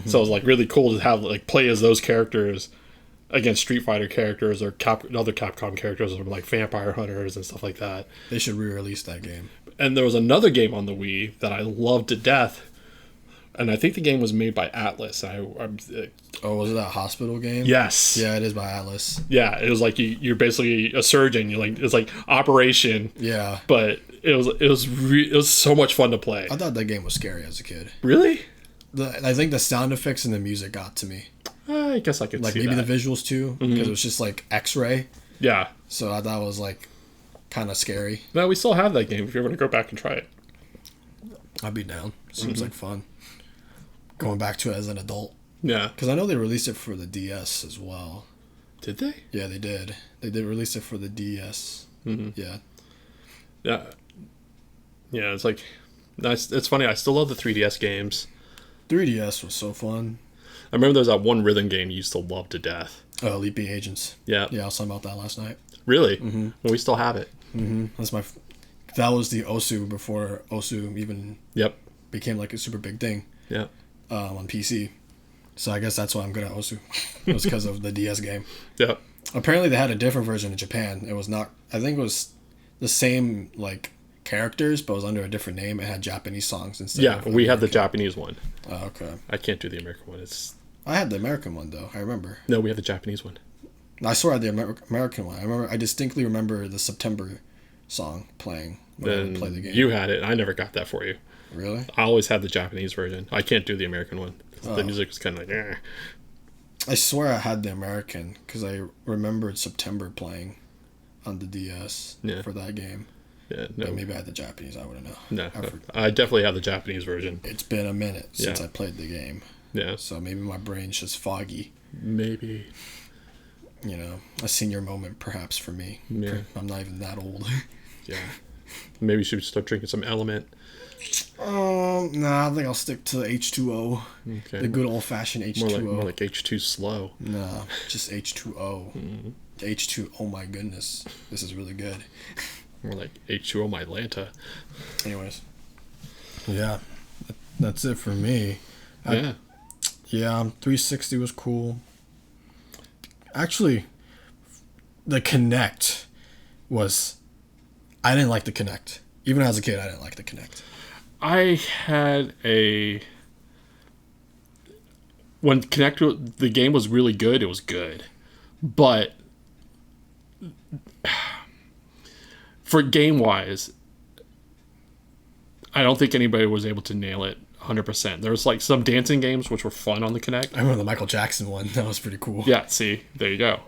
So it was like really cool to have like play as those characters against Street Fighter characters or other Capcom characters or like Vampire Hunters and stuff like that. They should re-release that game. And there was another game on the Wii that I loved to death, and I think the game was made by Atlas. Was it that hospital game? Yes. Yeah, it is by Atlas. Yeah, it was like you're basically a surgeon. It's like Operation. Yeah. But it was so much fun to play. I thought that game was scary as a kid. Really? I think the sound effects and the music got to me. I guess I could see that. Like maybe the visuals too, because it was just like X-ray. Yeah. So I thought it was like kind of scary. No, we still have that game if you ever want to go back and try it. I'd be down. Seems like fun. Going back to it as an adult. Yeah. Because I know they released it for the DS as well. Did they? Yeah, they did. They did release it for the DS. Yeah. Yeah. Yeah, it's like, it's funny, I still love the 3DS games. 3DS was so fun. I remember there was that one rhythm game you used to love to death. Oh, Leaping Agents. Yeah. Yeah, I was talking about that last night. Really? Well, we still have it. That was the Osu before Osu even became like a super big thing. Yeah. On PC. So I guess that's why I'm good at Osu. It was because of the DS game. Yeah. Apparently they had a different version in Japan. It was not, I think it was the same like characters, but it was under a different name. It had Japanese songs instead. Yeah, we had the Japanese one. Oh, okay. I can't do the American one. I had the American one though. I remember. No, we have the Japanese one. I swear I had the American one. I distinctly remember the September song playing when I would play the game. You had it. I never got that for you. Really? I always had the Japanese version. I can't do the American one. The music was kind of like, eh. I swear I had the American because I remembered September playing on the DS for that game. Yeah, no. But maybe I had the Japanese. I wouldn't know. No, I definitely have the Japanese version. It's been a minute since I played the game. Yeah. So maybe my brain's just foggy. Maybe. You know, a senior moment perhaps for me. Yeah. I'm not even that old. Yeah. Maybe you should start drinking some Element. Nah, I think I'll stick to H2O. Okay. The good old-fashioned H2O. More like H2 slow. No, just H2O. H2, oh my goodness. This is really good. More like H2O my Lanta. Anyways. Yeah, that's it for me. Yeah. 360 was cool. Actually, the Kinect was... I didn't like the Kinect. Even as a kid, I didn't like the Kinect. I had when Kinect, the game was really good, it was good. But for game-wise, I don't think anybody was able to nail it 100%. There was like some dancing games which were fun on the Kinect. I remember the Michael Jackson one. That was pretty cool. Yeah, see, there you go.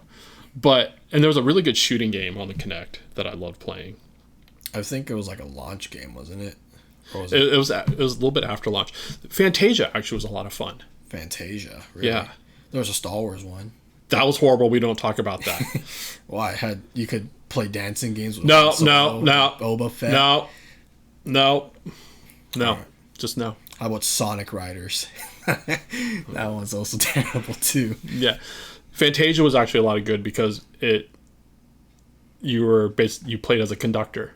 And there was a really good shooting game on the Kinect that I loved playing. I think it was like a launch game, wasn't it? Or was it was a little bit after launch. Fantasia actually was a lot of fun. Fantasia, really? Yeah. There was a Star Wars one. That was horrible. We don't talk about that. Why? You could play dancing games with No. Boba Fett? No. Right. Just no. How about Sonic Riders? That one's also terrible too. Yeah, Fantasia was actually a lot of good because you played as a conductor.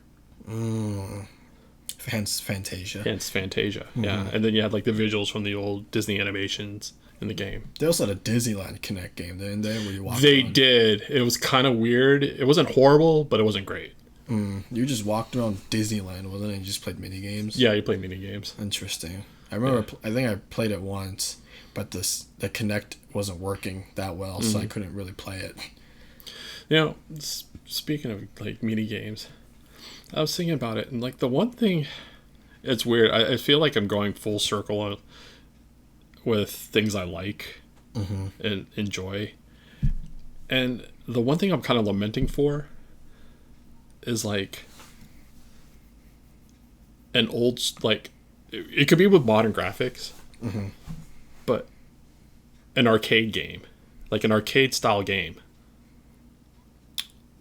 Hence Fantasia. Yeah, and then you had like the visuals from the old Disney animations in the game. They also had a Disneyland Connect game, didn't they? Where you walked They around. did. It was kind of weird. It wasn't horrible, but it wasn't great. You just walked around Disneyland, wasn't it? You just played mini games. Yeah, you played mini games. Interesting. I remember. I think I played it once, but the Connect wasn't working that well, so I couldn't really play it. You know, speaking of like mini games, I was thinking about it, and like the one thing, it's weird. I feel like I'm going full circle with things I like and enjoy, and the one thing I'm kind of lamenting for is like an old like it could be with modern graphics, but an arcade game, like an arcade style game.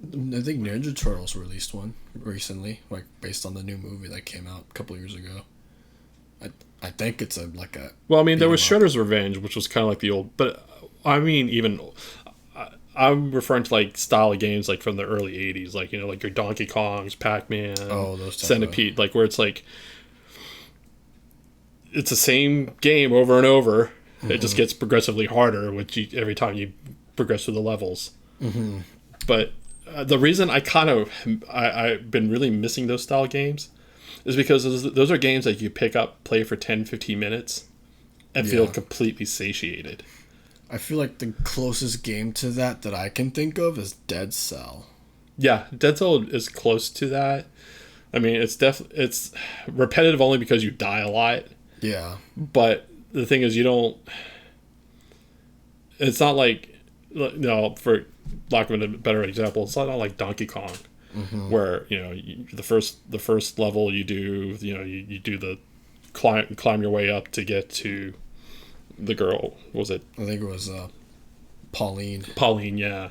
I think Ninja Turtles released one recently, like based on the new movie that came out a couple years ago. I think it's like a. Well, I mean, there was beat 'em up. Shredder's Revenge, which was kind of like the old, but I mean, even I'm referring to like style of games like from the early '80s, like like your Donkey Kongs, Pac-Man, Those type Centipede, like where it's like it's the same game over and over. It just gets progressively harder every time you progress through the levels. But the reason I've been really missing those style games is because those are games that you pick up, play for 10, 15 minutes, and feel completely satiated. I feel like the closest game to that I can think of is Dead Cell. Yeah, Dead Cell is close to that. I mean, it's repetitive only because you die a lot. Yeah. But the thing is, it's not like, for lack of a better example, it's not like Donkey Kong, where the first level you do you do the climb your way up to get to the girl. What was it? I think it was Pauline. Pauline, yeah.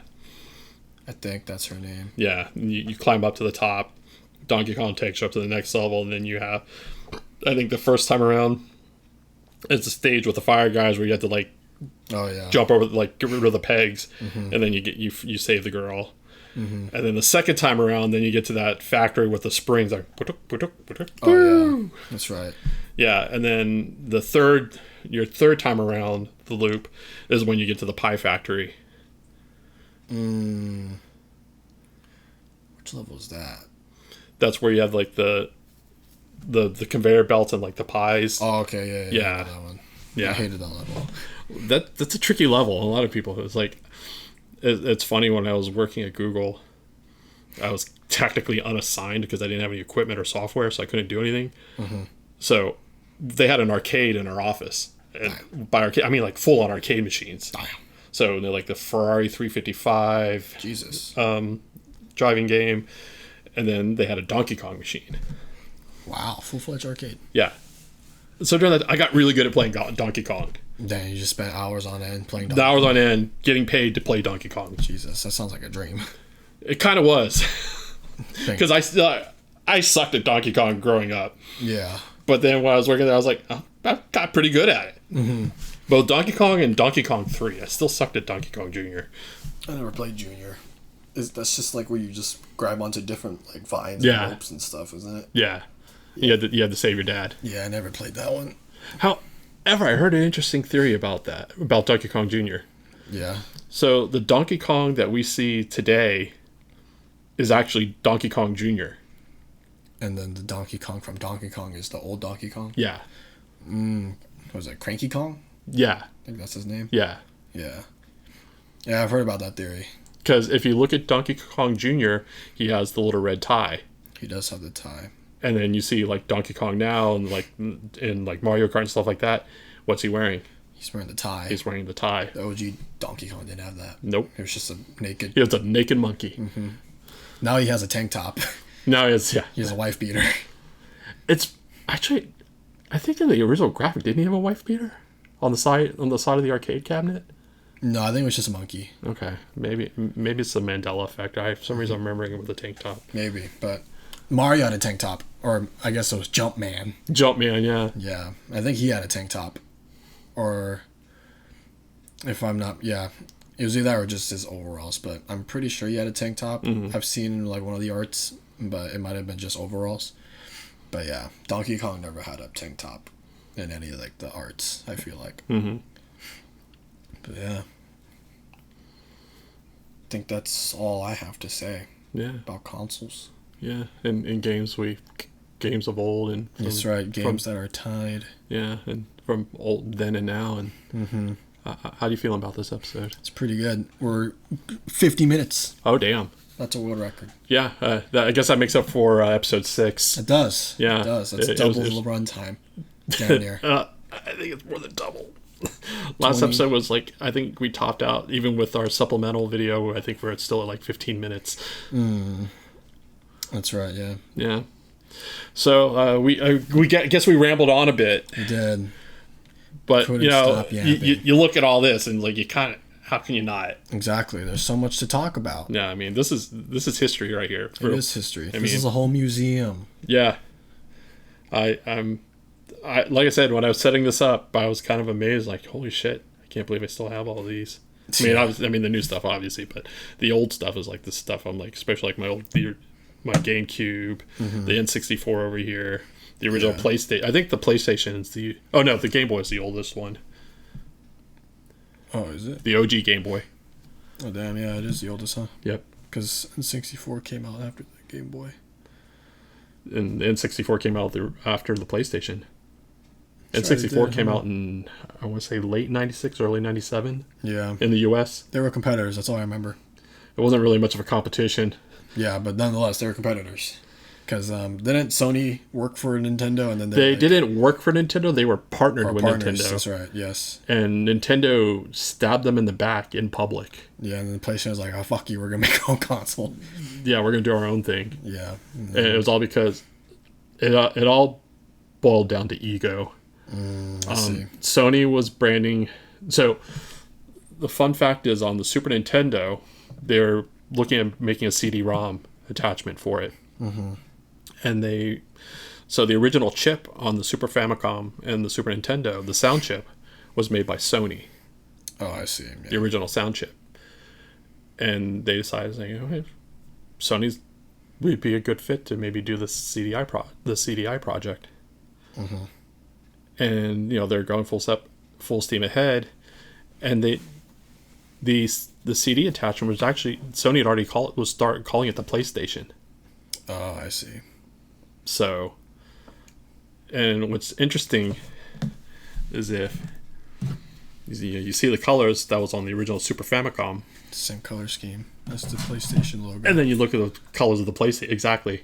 I think that's her name. Yeah, you climb up to the top. Donkey Kong takes you up to the next level, and then you have, I think the first time around, it's a stage with the fire guys where you have to like jump over, like get rid of the pegs, and then you save the girl. And then the second time around, then you get to that factory with the springs, like yeah, that's right. Yeah, and then your third time around the loop is when you get to the pie factory. Which level is that? That's where you have like the conveyor belts and like the pies. Oh, okay, yeah. That one. Yeah, I hated that level. That's a tricky level. A lot of people, it's like, it's funny, when I was working at Google, I was technically unassigned because I didn't have any equipment or software, so I couldn't do anything. So they had an arcade in our office, and by arcade I mean like full on arcade machines. So they're like the Ferrari 355 Jesus. Driving game, and then they had a Donkey Kong machine. Wow, full-fledged arcade. Yeah. So during that, I got really good at playing Donkey Kong. Dang, you just spent hours on end playing Donkey Hours Kong. on end, getting paid to play Donkey Kong. Jesus, that sounds like a dream. It kind of was. Because I sucked at Donkey Kong growing up. Yeah. But then when I was working there, I was like, oh, I got pretty good at it. Both Donkey Kong and Donkey Kong 3. I still sucked at Donkey Kong Jr. I never played Junior. That's just like where you just grab onto different like vines Yeah. and ropes and stuff, isn't it? Yeah. You had to save your dad. Yeah, I never played that one. However, I heard an interesting theory about Donkey Kong Jr. Yeah. So the Donkey Kong that we see today is actually Donkey Kong Jr. And then the Donkey Kong from Donkey Kong is the old Donkey Kong? Yeah. Was it Cranky Kong? Yeah. I think that's his name. Yeah. Yeah. Yeah, I've heard about that theory. Because if you look at Donkey Kong Jr., he has the little red tie. He does have the tie. And then you see like Donkey Kong now and like in like Mario Kart and stuff like that. What's he wearing? He's wearing the tie. He's wearing the tie. The OG Donkey Kong didn't have that. Nope. It was just a naked. He has a naked monkey. Now he has a tank top. Now he has He has a wife beater. It's actually, I think in the original graphic, didn't he have a wife beater on the side of the arcade cabinet? No, I think it was just a monkey. Okay, maybe it's the Mandela effect. For some reason I'm remembering him with the tank top. Maybe, but Mario had a tank top or I guess it was Jumpman. Jumpman, yeah. Yeah, I think he had a tank top, or if I'm not, yeah, it was either that or just his overalls. But I'm pretty sure he had a tank top. I've seen like one of the arts, but it might have been just overalls. But yeah, Donkey Kong never had a tank top in any of like the arts, I feel like. But yeah, I think that's all I have to say. About consoles. Yeah, in games games of old and that's right, games that are tied. Yeah, and from old then and now. And how do you feel about this episode? It's pretty good. We're 50 minutes. Oh damn. That's a world record. Yeah, I guess that makes up for episode 6. It does. Yeah, it does. That's double the run time. Down there. I think it's more than double. Last 20. Episode was like, I think we topped out even with our supplemental video. I think we're still at like 15 minutes. That's right. Yeah. Yeah. So guess we rambled on a bit. We did. But you look at all this and like you kind of, how can you not? Exactly. There's so much to talk about. Yeah, I mean this is history right here. It is history. This is a whole museum. Yeah. I'm like I said, when I was setting this up, I was kind of amazed. Like, holy shit! I can't believe I still have all of these. I mean, the new stuff obviously, but the old stuff is like the stuff I'm like, especially like my GameCube, the N64 over here, the original PlayStation. I think the PlayStation is the Game Boy is the oldest one. Oh, is it? The OG Game Boy. Oh, damn, yeah, it is the oldest, huh? Yep. Because N64 came out after the Game Boy. And the N64 came out after the PlayStation. N64 came out in, I want to say, late 96, early 97. Yeah. In the U.S. They were competitors, that's all I remember. It wasn't really much of a competition. Yeah, but nonetheless, they were competitors. Because didn't Sony work for Nintendo? And then they didn't work for Nintendo. They were partnered with Nintendo. That's right. Yes. And Nintendo stabbed them in the back in public. Yeah, and then PlayStation was like, "Oh fuck you, we're gonna make our own console." Yeah, we're gonna do our own thing. Yeah. And it was all because it all boiled down to ego. I see. Sony was branding. So the fun fact is, on the Super Nintendo, they're looking at making a CD-ROM attachment for it. And the original chip on the Super Famicom and the Super Nintendo, the sound chip, was made by Sony. Oh, I see. Yeah. The original sound chip. And they decided, okay, Sony's would be a good fit to maybe do the CDI project. And they're going full steam ahead, and the CD attachment was actually Sony had already start calling it the PlayStation. Oh, I see. So, and what's interesting is if you see the colors that was on the original Super Famicom. Same color scheme. That's the PlayStation logo. And then you look at the colors of the PlayStation. Exactly.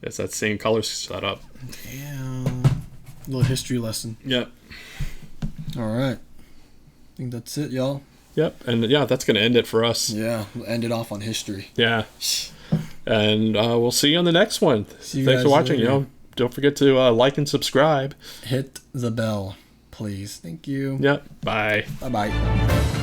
It's that same color setup. Damn. Little history lesson. Yep. All right. I think that's it, y'all. Yep. And yeah, that's going to end it for us. Yeah. We'll end it off on history. Yeah. And we'll see you on the next one. Thanks for watching. Later. Don't forget to like and subscribe. Hit the bell, please. Thank you. Yep. Bye. Bye-bye.